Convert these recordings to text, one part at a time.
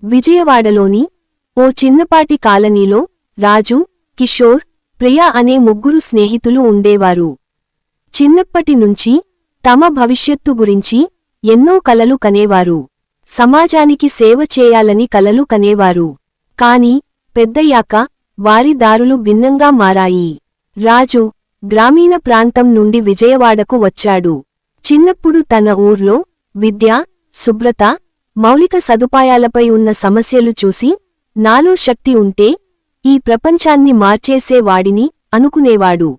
విజయవాడలోని ఓ చిన్నపాటి కాలనీలో రాజు, కిషోర్, ప్రియా అనే ముగ్గురు స్నేహితులు ఉండేవారు. చిన్నప్పటి నుంచి తమ భవిష్యత్తు గురించి ఎన్నో కలలు కనేవారు. సమాజానికి సేవ చేయాలని కలలు కనేవారు. కాని పెద్దయ్యాక వారి దారులు భిన్నంగా మారాయి. రాజు గ్రామీణ ప్రాంతం నుండి విజయవాడకు వచ్చాడు. చిన్నప్పుడు తన ఊర్లో విద్య, శుభ్రత, మౌలిక సదుపాయాలపై ఉన్న సమస్యలు చూసి నాలో శక్తి ఉంటే ఈ ప్రపంచాన్ని మార్చేసేవాడిని అనుకునేవాడు.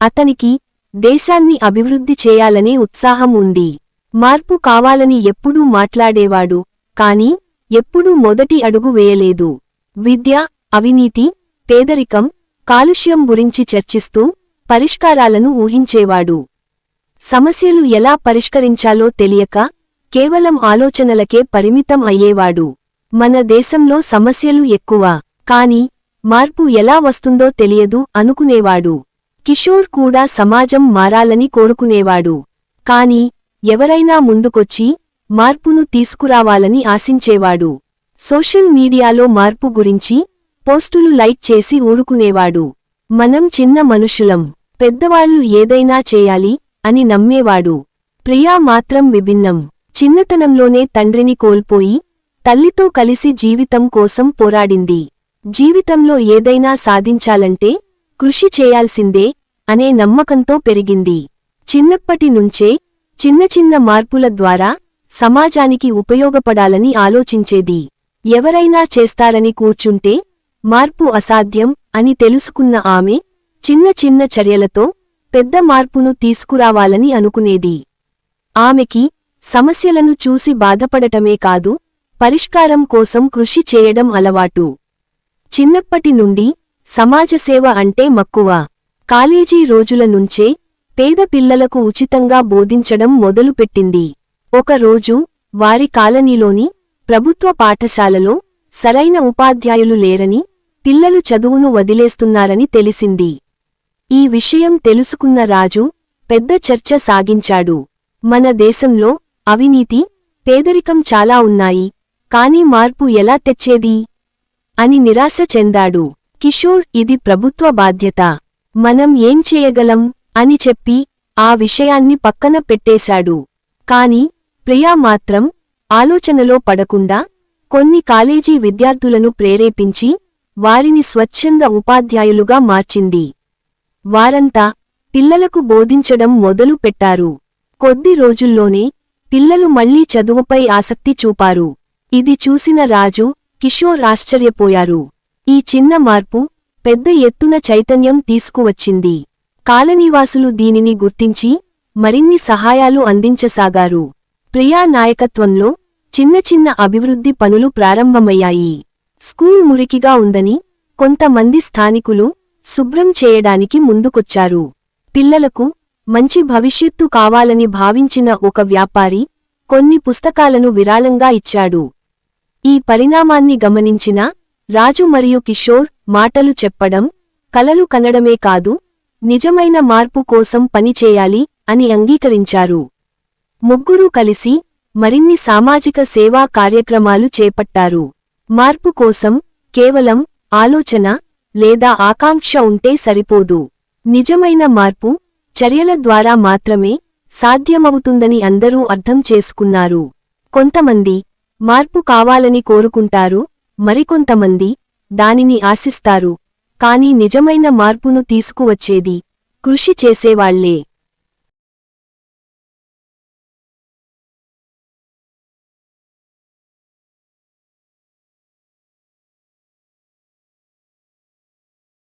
అతనికి దేశాన్ని అభివృద్ధి చేయాలనే ఉత్సాహం ఉంది. మార్పు కావాలని ఎప్పుడూ మాట్లాడేవాడు, కాని ఎప్పుడూ మొదటి అడుగు వేయలేదు. విద్య, అవినీతి, పేదరికం, కాలుష్యం గురించి చర్చిస్తూ పరిష్కారాలను ఊహించేవాడు. సమస్యలు ఎలా పరిష్కరించాలో తెలియక కేవలం ఆలోచనలకే పరిమితం అయ్యేవాడు. మన దేశంలో సమస్యలు ఎక్కువ, కాని మార్పు ఎలా వస్తుందో తెలియదు అనుకునేవాడు. కిషోర్ కూడా సమాజం మారాలని కోరుకునేవాడు. కాని ఎవరైనా ముందుకొచ్చి మార్పును తీసుకురావాలని ఆశించేవాడు. సోషల్ మీడియాలో మార్పు గురించి పోస్టులు లైక్ చేసి ఊరుకునేవాడు. మనం చిన్న మనుషులం, పెద్దవాళ్లు ఏదైనా చేయాలి అని నమ్మేవాడు. ప్రియా మాత్రం విభిన్నం. చిన్నతనంలోనే తండ్రిని కోల్పోయి తల్లితో కలిసి జీవితం కోసం పోరాడింది. జీవితంలో ఏదైనా సాధించాలంటే కృషి చేయాల్సిందే అనే నమ్మకంతో పెరిగింది. చిన్నప్పటి నుంచే చిన్న చిన్న మార్పుల ద్వారా సమాజానికి ఉపయోగపడాలని ఆలోచించేది. ఎవరైనా చేస్తారని కూర్చుంటే మార్పు అసాధ్యం అని తెలుసుకున్న ఆమె చిన్న చిన్న చర్యలతో పెద్ద మార్పును తీసుకురావాలని అనుకునేది. ఆమెకి సమస్యలను చూసి బాధపడటమే కాదు, పరిష్కారం కోసం కృషి చేయడం అలవాటు. చిన్నప్పటి నుండి సమాజసేవ అంటే మక్కువ. కాలేజీ రోజుల నుంచే పేద పిల్లలకు ఉచితంగా బోధించడం మొదలుపెట్టింది. ఒకరోజు వారి కాలనీలోని ప్రభుత్వ పాఠశాలలో సరైన ఉపాధ్యాయులు లేరని, పిల్లలు చదువును వదిలేస్తున్నారని తెలిసింది. ఈ విషయం తెలుసుకున్న రాజు పెద్ద చర్చ సాగించాడు. మన దేశంలో అవినీతి, పేదరికం చాలా ఉన్నాయి, కాని మార్పు ఎలా తెచ్చేది అని నిరాశ చెందాడు. కిషోర్, ఇది ప్రభుత్వ బాధ్యత, మనం ఏం చేయగలం అని చెప్పి ఆ విషయాన్ని పక్కన పెట్టేశాడు. కాని ప్రియా మాత్రం ఆలోచనలో పడకుండా కొన్ని కాలేజీ విద్యార్థులను ప్రేరేపించి వారిని స్వచ్ఛంద ఉపాధ్యాయులుగా మార్చింది. వారంతా పిల్లలకు బోధించడం మొదలు పెట్టారు. కొద్ది రోజుల్లోనే పిల్లలు మళ్లీ చదువుపై ఆసక్తి చూపారు. ఇది చూసిన రాజు, కిషోర్ ఆశ్చర్యపోయారు. ఈ చిన్న మార్పు పెద్ద ఎత్తున చైతన్యం తీసుకువచ్చింది. కాలనీవాసులు దీనిని గుర్తించి మరిన్ని సహాయాలు అందించసాగారు. ప్రియా నాయకత్వంలో చిన్న చిన్న అభివృద్ధి పనులు ప్రారంభమయ్యాయి. స్కూల్ మురికిగా ఉందని కొంతమంది స్థానికులు శుభ్రం చేయడానికి ముందుకొచ్చారు. పిల్లలకు మంచి భవిష్యత్తు కావాలని భావించిన ఒక వ్యాపారి కొన్ని పుస్తకాలను విరాళంగా ఇచ్చాడు. ఈ పరిణామాన్ని గమనించిన రాజు మరియు కిషోర్ మాటలు చెప్పడం, కలలు కనడమే కాదు, నిజమైన మార్పు కోసం పనిచేయాలి అని అంగీకరించారు. ముగ్గురూ కలిసి మరిన్ని సామాజిక సేవా కార్యక్రమాలు చేపట్టారు. మార్పు కోసం కేవలం ఆలోచన లేదా ఆకాంక్ష ఉంటే సరిపోదు. నిజమైన మార్పు చర్యల ద్వారా మాత్రమే సాధ్యమవుతుందని అందరూ అర్థం చేసుకున్నారు. కొంతమంది మార్పు కావాలని కోరుకుంటారు, మరికొంతమంది దానిని ఆశిస్తారు. కాని నిజమైన మార్పును తీసుకువచ్చేది కృషి చేసేవాళ్లే.